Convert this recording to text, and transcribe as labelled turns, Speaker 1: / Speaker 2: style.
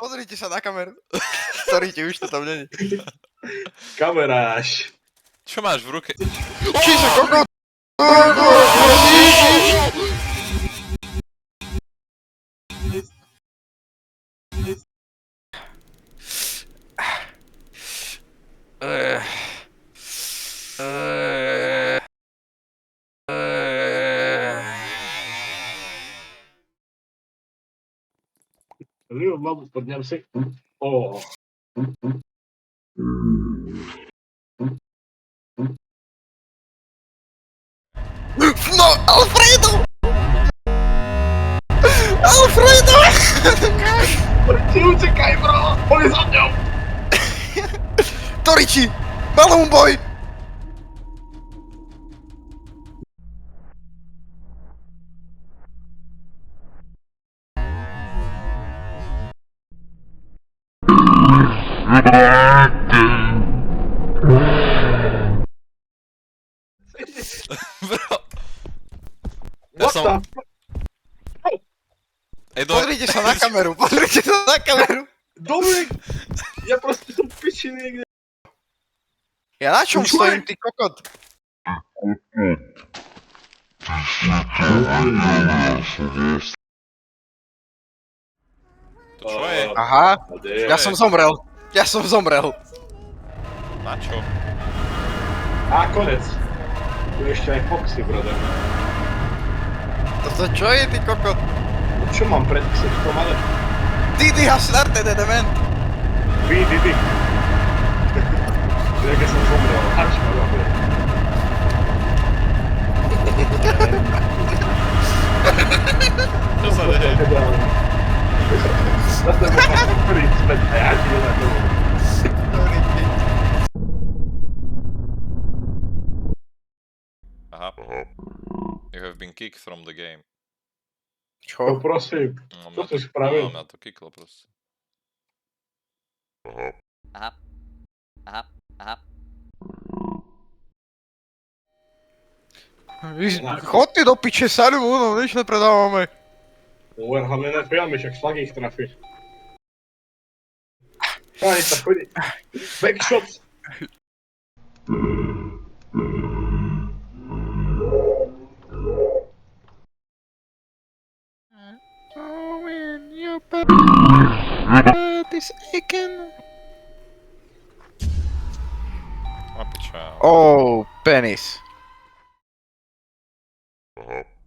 Speaker 1: Pozrite sa na kameru. Sorry, ti už to tam není.
Speaker 2: Kameráš.
Speaker 3: Čo máš v ruke?
Speaker 1: Čiže kokot!
Speaker 2: Little babu, podňam si. O.
Speaker 1: No, Alfredo! Alfredo!
Speaker 2: Ti utekaj, bro! On je za mňou!
Speaker 1: Toriči! Balloon boy!
Speaker 3: Bro. Ja
Speaker 2: What
Speaker 3: som...
Speaker 2: the
Speaker 1: Pozrite sa na kameru, pozrite sa na kameru!
Speaker 2: Dominik! Ja proste som v piči niekde.
Speaker 1: Ja na čom
Speaker 2: Čo je?
Speaker 1: stojím, ty kokot?
Speaker 3: To čo je?
Speaker 1: Aha, ja som zomrel. Ja som zomrel.
Speaker 3: Na čo?
Speaker 2: A konec. Tu ešte aj Foxy, brother.
Speaker 1: Toto čo je, ty kokot?
Speaker 2: Čo mám pred ksičkom, ale...
Speaker 1: Didi has started an event.
Speaker 2: Vy. Jak som zomrel. Ač ma zabije.
Speaker 3: Čo sa deje?
Speaker 2: Na tebe mám prvý späť a ja ti na to.
Speaker 3: Aha. You have been kicked from the game.
Speaker 2: No
Speaker 1: Čo?
Speaker 2: prosím,
Speaker 3: No,
Speaker 2: čo si spravil?
Speaker 3: mňa to kicklo proste.
Speaker 4: Aha.
Speaker 1: Chod ty do piče, saľu, no, nič nepredávame.
Speaker 2: Uver, hlavne ne filmy, však šlag ich trafí. Aj, tak chodí. Backshot.
Speaker 1: Oh, man, your butt is aching.
Speaker 3: A piča.
Speaker 1: Oh, penis.